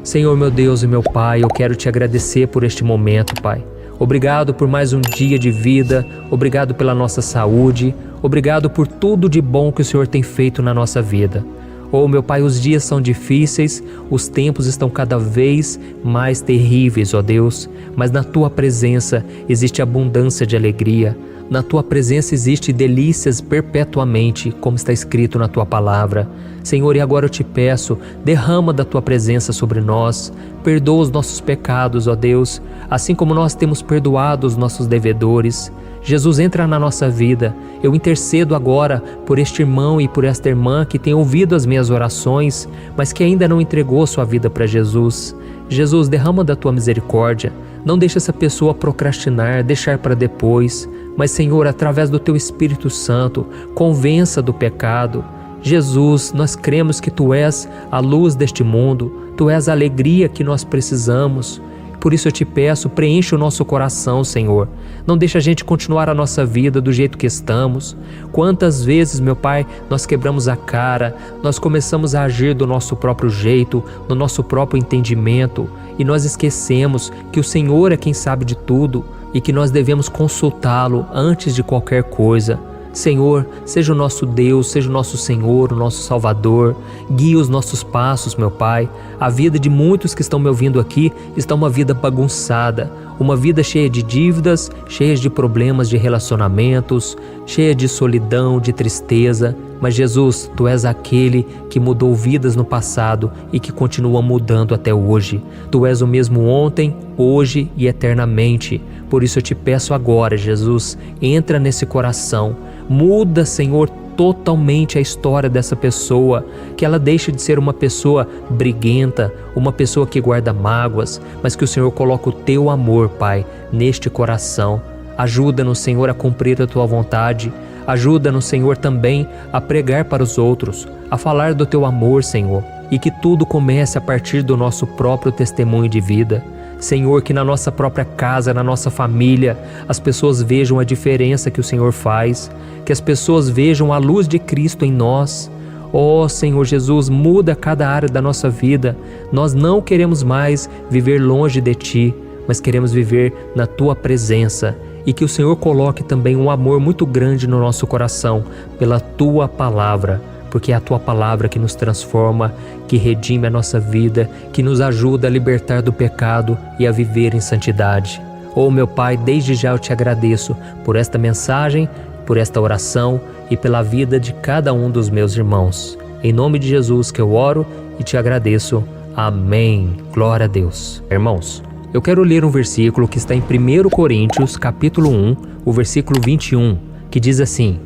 Senhor, meu Deus e meu Pai, eu quero te agradecer por este momento, Pai. Obrigado por mais um dia de vida, obrigado pela nossa saúde, obrigado por tudo de bom que o Senhor tem feito na nossa vida. Oh, meu Pai, os dias são difíceis, os tempos estão cada vez mais terríveis, ó Deus, mas na Tua presença existe abundância de alegria. Na Tua presença existe delícias perpetuamente, como está escrito na Tua palavra. Senhor, e agora eu te peço, derrama da Tua presença sobre nós, perdoa os nossos pecados, ó Deus, assim como nós temos perdoado os nossos devedores. Jesus, entra na nossa vida. Eu intercedo agora por este irmão e por esta irmã que tem ouvido as minhas orações, mas que ainda não entregou sua vida para Jesus. Jesus, derrama da Tua misericórdia. Não deixe essa pessoa procrastinar, deixar para depois. Mas, Senhor, através do Teu Espírito Santo, convença do pecado. Jesus, nós cremos que Tu és a luz deste mundo, Tu és a alegria que nós precisamos. Por isso eu te peço, preenche o nosso coração, Senhor. Não deixa a gente continuar a nossa vida do jeito que estamos. Quantas vezes, meu Pai, nós quebramos a cara, nós começamos a agir do nosso próprio jeito, no nosso próprio entendimento, e nós esquecemos que o Senhor é quem sabe de tudo e que nós devemos consultá-lo antes de qualquer coisa. Senhor, seja o nosso Deus, seja o nosso Senhor, o nosso Salvador. Guia os nossos passos, meu Pai. A vida de muitos que estão me ouvindo aqui está uma vida bagunçada, uma vida cheia de dívidas, cheia de problemas de relacionamentos, cheia de solidão, de tristeza. Mas Jesus, Tu és aquele que mudou vidas no passado e que continua mudando até hoje. Tu és o mesmo ontem, hoje e eternamente. Por isso eu te peço agora, Jesus, entra nesse coração. Muda, Senhor, totalmente a história dessa pessoa, que ela deixe de ser uma pessoa briguenta, uma pessoa que guarda mágoas, mas que o Senhor coloque o Teu amor, Pai, neste coração. Ajuda-nos, Senhor, a cumprir a Tua vontade. Ajuda-nos, Senhor, também a pregar para os outros, a falar do Teu amor, Senhor, e que tudo comece a partir do nosso próprio testemunho de vida. Senhor, que na nossa própria casa, na nossa família, as pessoas vejam a diferença que o Senhor faz, que as pessoas vejam a luz de Cristo em nós. Oh, Senhor Jesus, muda cada área da nossa vida. Nós não queremos mais viver longe de Ti, mas queremos viver na Tua presença. E que o Senhor coloque também um amor muito grande no nosso coração pela Tua palavra, porque é a Tua palavra que nos transforma, que redime a nossa vida, que nos ajuda a libertar do pecado e a viver em santidade. Oh, meu Pai, desde já eu te agradeço por esta mensagem, por esta oração e pela vida de cada um dos meus irmãos. Em nome de Jesus que eu oro e te agradeço. Amém. Glória a Deus. Irmãos, eu quero ler um versículo que está em 1 Coríntios, capítulo 1, o versículo 21, que diz assim: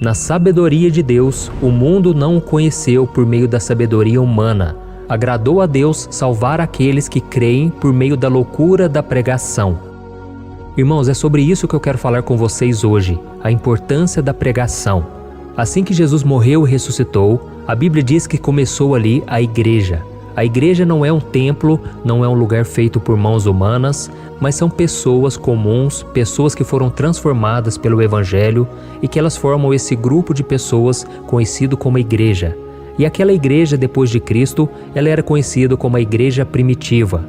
Na sabedoria de Deus, o mundo não o conheceu por meio da sabedoria humana. Agradou a Deus salvar aqueles que creem por meio da loucura da pregação. Irmãos, é sobre isso que eu quero falar com vocês hoje, a importância da pregação. Assim que Jesus morreu e ressuscitou, a Bíblia diz que começou ali a igreja. A igreja não é um templo, não é um lugar feito por mãos humanas, mas são pessoas comuns, pessoas que foram transformadas pelo Evangelho e que elas formam esse grupo de pessoas conhecido como igreja. E aquela igreja depois de Cristo, ela era conhecida como a igreja primitiva.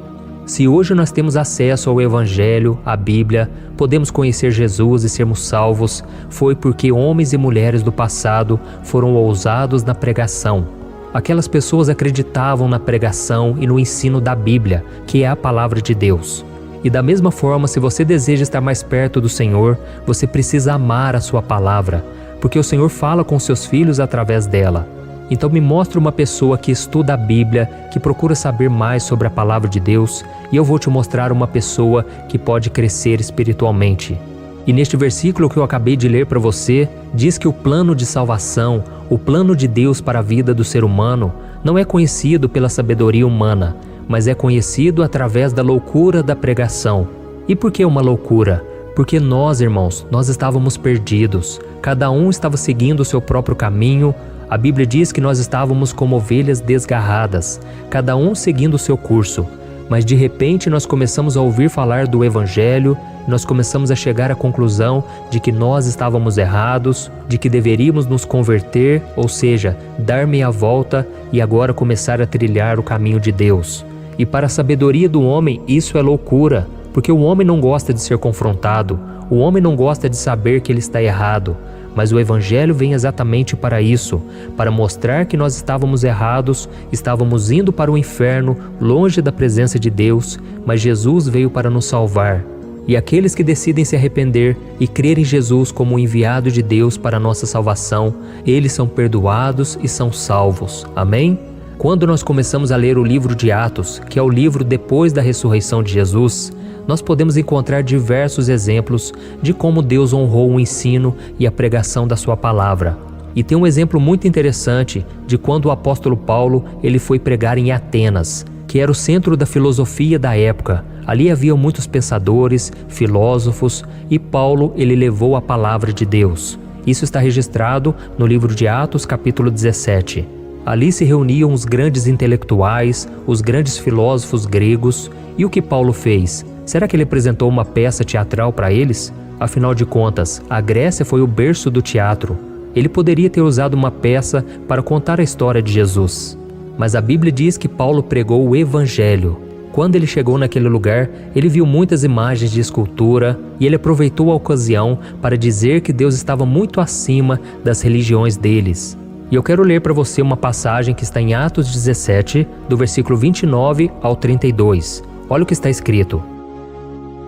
Se hoje nós temos acesso ao Evangelho, à Bíblia, podemos conhecer Jesus e sermos salvos, foi porque homens e mulheres do passado foram ousados na pregação. Aquelas pessoas acreditavam na pregação e no ensino da Bíblia, que é a palavra de Deus. E da mesma forma, se você deseja estar mais perto do Senhor, você precisa amar a sua palavra, porque o Senhor fala com seus filhos através dela. Então me mostre uma pessoa que estuda a Bíblia, que procura saber mais sobre a palavra de Deus, e eu vou te mostrar uma pessoa que pode crescer espiritualmente. E neste versículo que eu acabei de ler para você, diz que o plano de salvação, o plano de Deus para a vida do ser humano, não é conhecido pela sabedoria humana, mas é conhecido através da loucura da pregação. E por que uma loucura? Porque nós, irmãos, nós estávamos perdidos. Cada um estava seguindo o seu próprio caminho. A Bíblia diz que nós estávamos como ovelhas desgarradas, cada um seguindo o seu curso. Mas de repente nós começamos a ouvir falar do Evangelho, nós começamos a chegar à conclusão de que nós estávamos errados, de que deveríamos nos converter, ou seja, dar meia volta e agora começar a trilhar o caminho de Deus. E para a sabedoria do homem isso é loucura, porque o homem não gosta de ser confrontado, o homem não gosta de saber que ele está errado. Mas o Evangelho vem exatamente para isso, para mostrar que nós estávamos errados, estávamos indo para o inferno, longe da presença de Deus, mas Jesus veio para nos salvar. E aqueles que decidem se arrepender e crer em Jesus como o enviado de Deus para a nossa salvação, eles são perdoados e são salvos. Amém? Quando nós começamos a ler o livro de Atos, que é o livro depois da ressurreição de Jesus, nós podemos encontrar diversos exemplos de como Deus honrou o ensino e a pregação da sua palavra. E tem um exemplo muito interessante de quando o apóstolo Paulo ele foi pregar em Atenas, que era o centro da filosofia da época. Ali haviam muitos pensadores, filósofos, e Paulo ele levou a palavra de Deus. Isso está registrado no livro de Atos, capítulo 17. Ali se reuniam os grandes intelectuais, os grandes filósofos gregos, e o que Paulo fez? Será que ele apresentou uma peça teatral para eles? Afinal de contas, a Grécia foi o berço do teatro. Ele poderia ter usado uma peça para contar a história de Jesus. Mas a Bíblia diz que Paulo pregou o Evangelho. Quando ele chegou naquele lugar, ele viu muitas imagens de escultura e ele aproveitou a ocasião para dizer que Deus estava muito acima das religiões deles. E eu quero ler para você uma passagem que está em Atos 17, do versículo 29 ao 32. Olha o que está escrito.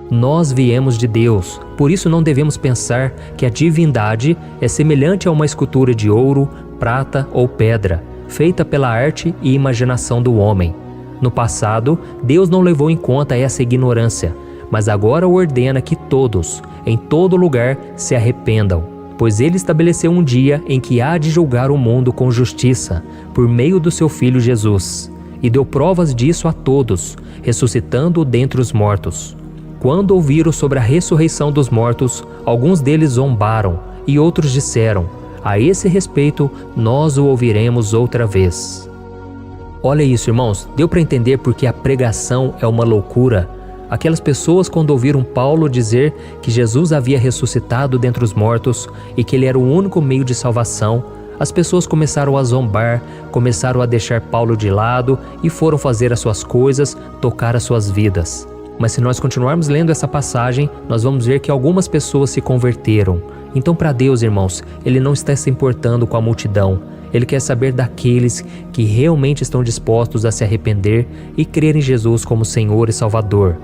Nós viemos de Deus, por isso não devemos pensar que a divindade é semelhante a uma escultura de ouro, prata ou pedra, feita pela arte e imaginação do homem. No passado, Deus não levou em conta essa ignorância, mas agora ordena que todos, em todo lugar, se arrependam, pois Ele estabeleceu um dia em que há de julgar o mundo com justiça, por meio do seu Filho Jesus, e deu provas disso a todos, ressuscitando-o dentre os mortos. Quando ouviram sobre a ressurreição dos mortos, alguns deles zombaram e outros disseram: a esse respeito, nós o ouviremos outra vez. Olha isso, irmãos, deu para entender porque a pregação é uma loucura? Aquelas pessoas, quando ouviram Paulo dizer que Jesus havia ressuscitado dentre os mortos e que ele era o único meio de salvação, as pessoas começaram a zombar, começaram a deixar Paulo de lado e foram fazer as suas coisas, tocar as suas vidas. Mas se nós continuarmos lendo essa passagem, nós vamos ver que algumas pessoas se converteram. Então, para Deus, irmãos, Ele não está se importando com a multidão. Ele quer saber daqueles que realmente estão dispostos a se arrepender e crer em Jesus como Senhor e Salvador.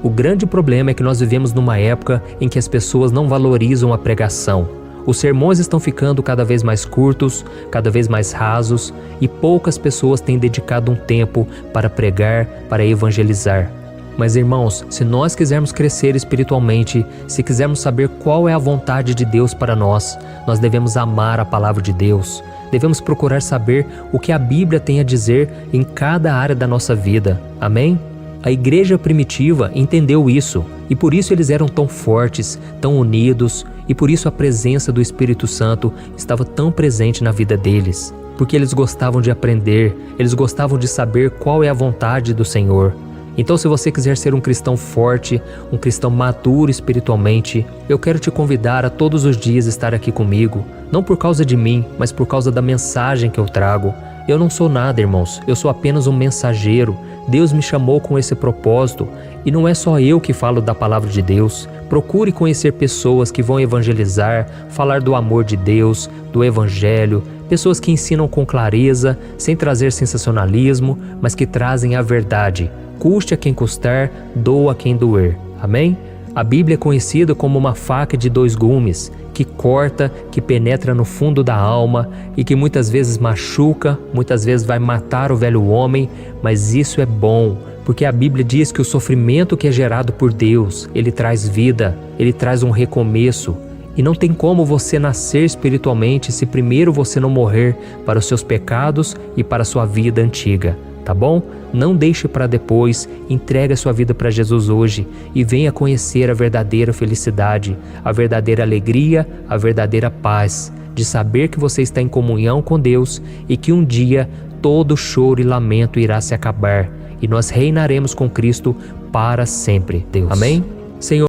O grande problema é que nós vivemos numa época em que as pessoas não valorizam a pregação. Os sermões estão ficando cada vez mais curtos, cada vez mais rasos, e poucas pessoas têm dedicado um tempo para pregar, para evangelizar. Mas, irmãos, se nós quisermos crescer espiritualmente, se quisermos saber qual é a vontade de Deus para nós, nós devemos amar a palavra de Deus. Devemos procurar saber o que a Bíblia tem a dizer em cada área da nossa vida. Amém? A igreja primitiva entendeu isso, e por isso eles eram tão fortes, tão unidos, e por isso a presença do Espírito Santo estava tão presente na vida deles. Porque eles gostavam de aprender, eles gostavam de saber qual é a vontade do Senhor. Então, se você quiser ser um cristão forte, um cristão maduro espiritualmente, eu quero te convidar a todos os dias estar aqui comigo, não por causa de mim, mas por causa da mensagem que eu trago. Eu não sou nada, irmãos, eu sou apenas um mensageiro. Deus me chamou com esse propósito, e não é só eu que falo da palavra de Deus. Procure conhecer pessoas que vão evangelizar, falar do amor de Deus, do Evangelho, pessoas que ensinam com clareza, sem trazer sensacionalismo, mas que trazem a verdade. Custe a quem custar, doa a quem doer. Amém? A Bíblia é conhecida como uma faca de dois gumes, que corta, que penetra no fundo da alma e que muitas vezes machuca, muitas vezes vai matar o velho homem, mas isso é bom, porque a Bíblia diz que o sofrimento que é gerado por Deus, ele traz vida, ele traz um recomeço. E não tem como você nascer espiritualmente se primeiro você não morrer para os seus pecados e para a sua vida antiga. Tá bom? Não deixe para depois, entregue a sua vida para Jesus hoje e venha conhecer a verdadeira felicidade, a verdadeira alegria, a verdadeira paz, de saber que você está em comunhão com Deus e que um dia todo choro e lamento irá se acabar e nós reinaremos com Cristo para sempre. Deus. Amém? Senhor,